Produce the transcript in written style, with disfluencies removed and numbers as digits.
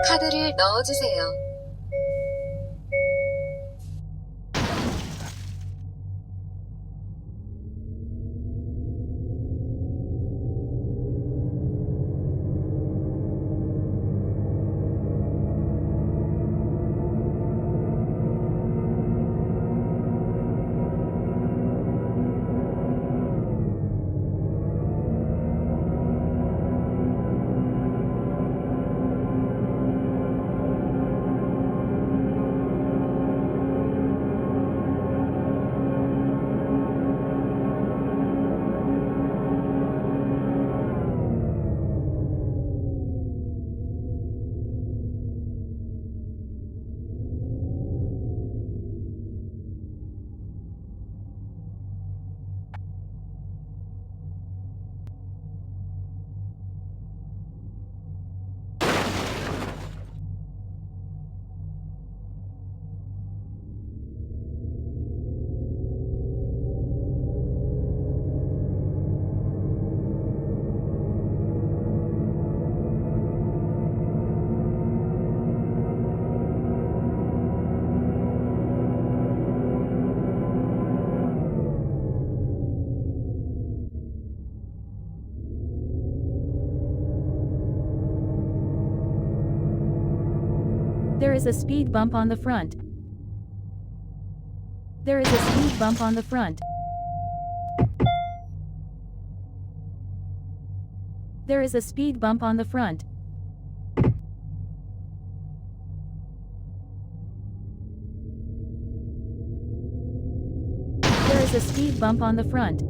카드를 넣어주세요. There is a speed bump on the front. There is a speed bump on the front. There is a speed bump on the front. There is a speed bump on the front.